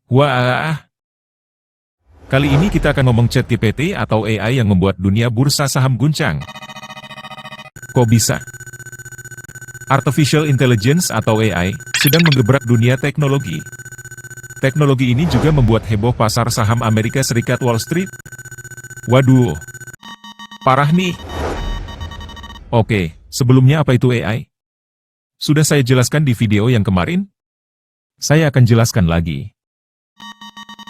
Wah, kali ini kita akan ngomong ChatGPT atau AI yang membuat dunia bursa saham guncang. Kok bisa? Artificial Intelligence atau AI sedang menggebrak dunia teknologi. Teknologi ini juga membuat heboh pasar saham Amerika Serikat Wall Street. Waduh, parah nih. Oke, sebelumnya apa itu AI? Sudah saya jelaskan di video yang kemarin? Saya akan jelaskan lagi.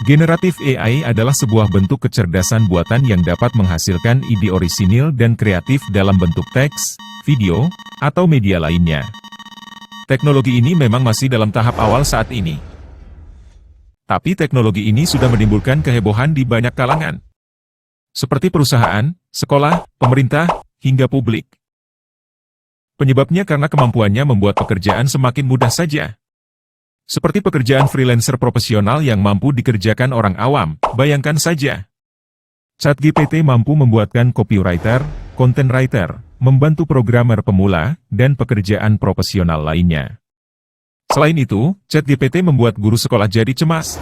Generatif AI adalah sebuah bentuk kecerdasan buatan yang dapat menghasilkan ide orisinil dan kreatif dalam bentuk teks, video, atau media lainnya. Teknologi ini memang masih dalam tahap awal saat ini. Tapi teknologi ini sudah menimbulkan kehebohan di banyak kalangan. Seperti perusahaan, sekolah, pemerintah, hingga publik. Penyebabnya karena kemampuannya membuat pekerjaan semakin mudah saja. Seperti pekerjaan freelancer profesional yang mampu dikerjakan orang awam, bayangkan saja. ChatGPT mampu membuatkan copywriter, content writer, membantu programmer pemula, dan pekerjaan profesional lainnya. Selain itu, ChatGPT membuat guru sekolah jadi cemas.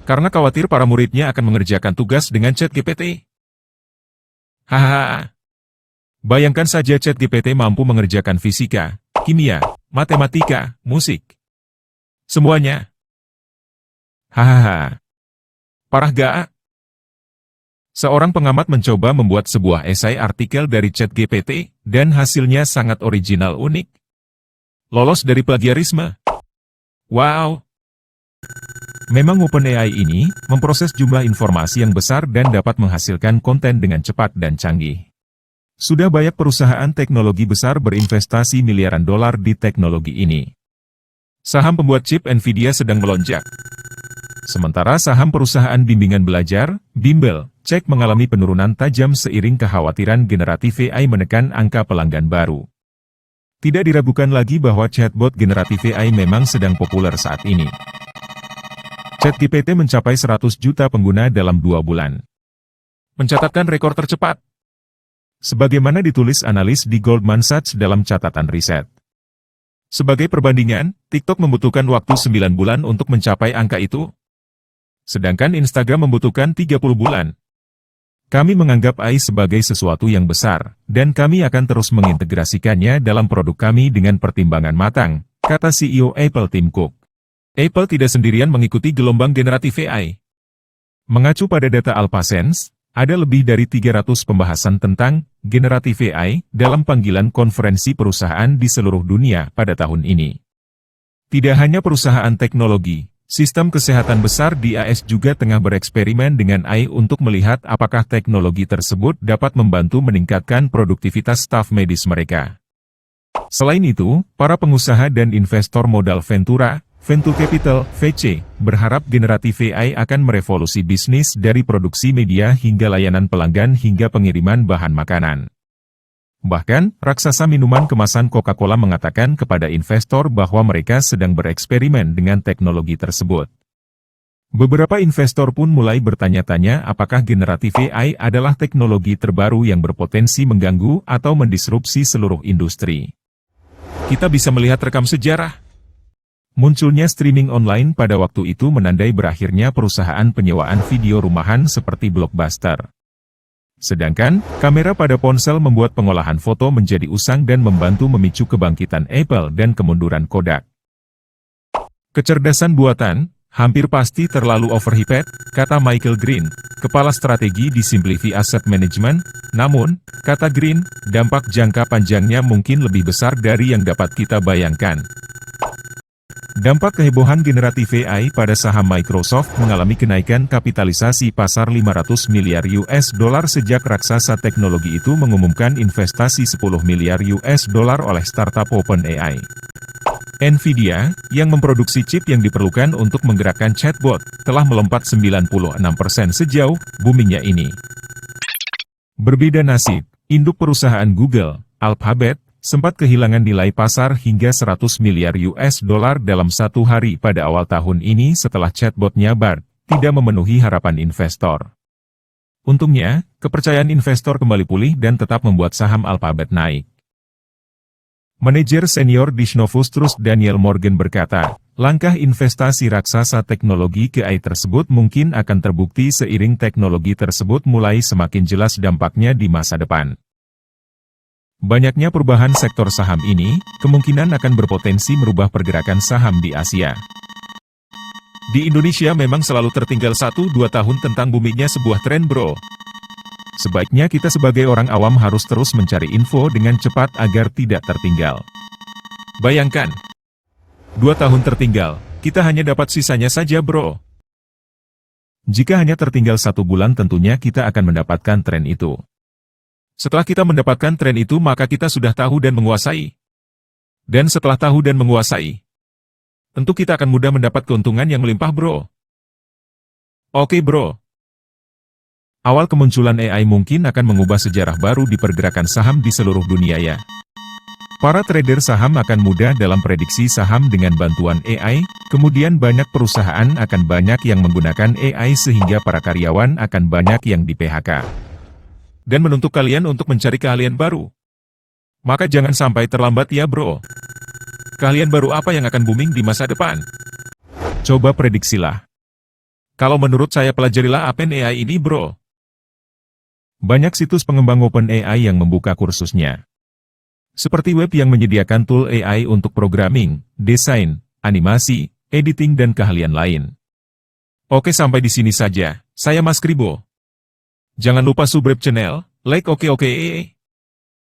Karena khawatir para muridnya akan mengerjakan tugas dengan ChatGPT. Hahaha. Bayangkan saja ChatGPT mampu mengerjakan fisika, kimia, matematika, musik. Semuanya. Hahaha. Parah gak? Seorang pengamat mencoba membuat sebuah esai artikel dari ChatGPT, dan hasilnya sangat original unik. Lolos dari plagiarisme. Wow! Memang OpenAI ini memproses jumlah informasi yang besar dan dapat menghasilkan konten dengan cepat dan canggih. Sudah banyak perusahaan teknologi besar berinvestasi miliaran dolar di teknologi ini. Saham pembuat chip Nvidia sedang melonjak. Sementara saham perusahaan bimbingan belajar, Bimbel, Cek mengalami penurunan tajam seiring kekhawatiran generatif AI menekan angka pelanggan baru. Tidak diragukan lagi bahwa chatbot generatif AI memang sedang populer saat ini. ChatGPT mencapai 100 juta pengguna dalam 2 bulan. Mencatatkan rekor tercepat. Sebagaimana ditulis analis di Goldman Sachs dalam catatan riset. Sebagai perbandingan, TikTok membutuhkan waktu 9 bulan untuk mencapai angka itu. Sedangkan Instagram membutuhkan 30 bulan. Kami menganggap AI sebagai sesuatu yang besar, dan kami akan terus mengintegrasikannya dalam produk kami dengan pertimbangan matang, kata CEO Apple Tim Cook. Apple tidak sendirian mengikuti gelombang generatif AI. Mengacu pada data AlphaSense, ada lebih dari 300 pembahasan tentang generatif AI dalam panggilan konferensi perusahaan di seluruh dunia pada tahun ini. Tidak hanya perusahaan teknologi, sistem kesehatan besar di AS juga tengah bereksperimen dengan AI untuk melihat apakah teknologi tersebut dapat membantu meningkatkan produktivitas staf medis mereka. Selain itu, para pengusaha dan investor modal Venture Capital, VC, berharap generatif AI akan merevolusi bisnis dari produksi media hingga layanan pelanggan hingga pengiriman bahan makanan. Bahkan, raksasa minuman kemasan Coca-Cola mengatakan kepada investor bahwa mereka sedang bereksperimen dengan teknologi tersebut. Beberapa investor pun mulai bertanya-tanya apakah generatif AI adalah teknologi terbaru yang berpotensi mengganggu atau mendisrupsi seluruh industri. Kita bisa melihat rekam sejarah. Munculnya streaming online pada waktu itu menandai berakhirnya perusahaan penyewaan video rumahan seperti Blockbuster. Sedangkan, kamera pada ponsel membuat pengolahan foto menjadi usang dan membantu memicu kebangkitan Apple dan kemunduran Kodak. Kecerdasan buatan, hampir pasti terlalu overhyped, kata Michael Green, kepala strategi di Simplify Asset Management. Namun, kata Green, dampak jangka panjangnya mungkin lebih besar dari yang dapat kita bayangkan. Dampak kehebohan generatif AI pada saham Microsoft mengalami kenaikan kapitalisasi pasar 500 miliar US dollar sejak raksasa teknologi itu mengumumkan investasi 10 miliar US dollar oleh startup OpenAI. Nvidia, yang memproduksi chip yang diperlukan untuk menggerakkan chatbot, telah melompat 96% sejauh boomingnya ini. Berbeda nasib, induk perusahaan Google, Alphabet, sempat kehilangan nilai pasar hingga 100 miliar US dollar dalam satu hari pada awal tahun ini setelah chatbotnya Bard tidak memenuhi harapan investor. Untungnya, kepercayaan investor kembali pulih dan tetap membuat saham Alphabet naik. Manajer senior di Xnovus Trust Daniel Morgan berkata, langkah investasi raksasa teknologi ke AI tersebut mungkin akan terbukti seiring teknologi tersebut mulai semakin jelas dampaknya di masa depan. Banyaknya perubahan sektor saham ini, kemungkinan akan berpotensi merubah pergerakan saham di Asia. Di Indonesia memang selalu tertinggal 1-2 tahun tentang boomingnya sebuah tren bro. Sebaiknya kita sebagai orang awam harus terus mencari info dengan cepat agar tidak tertinggal. Bayangkan, 2 tahun tertinggal, kita hanya dapat sisanya saja bro. Jika hanya tertinggal 1 bulan tentunya kita akan mendapatkan tren itu. Setelah kita mendapatkan tren itu maka kita sudah tahu dan menguasai. Dan setelah tahu dan menguasai, tentu kita akan mudah mendapat keuntungan yang melimpah bro. Oke bro. Awal kemunculan AI mungkin akan mengubah sejarah baru di pergerakan saham di seluruh dunia ya. Para trader saham akan mudah dalam prediksi saham dengan bantuan AI, kemudian banyak perusahaan akan banyak yang menggunakan AI sehingga para karyawan akan banyak yang di-PHK. Dan menuntut kalian untuk mencari keahlian baru. Maka jangan sampai terlambat ya bro. Keahlian baru apa yang akan booming di masa depan? Coba prediksilah. Kalau menurut saya pelajarilah OpenAI ini bro. Banyak situs pengembang OpenAI yang membuka kursusnya. Seperti web yang menyediakan tool AI untuk programming, desain, animasi, editing dan keahlian lain. Oke sampai di sini saja, saya Mas Kribo. Jangan lupa subscribe channel, like oke.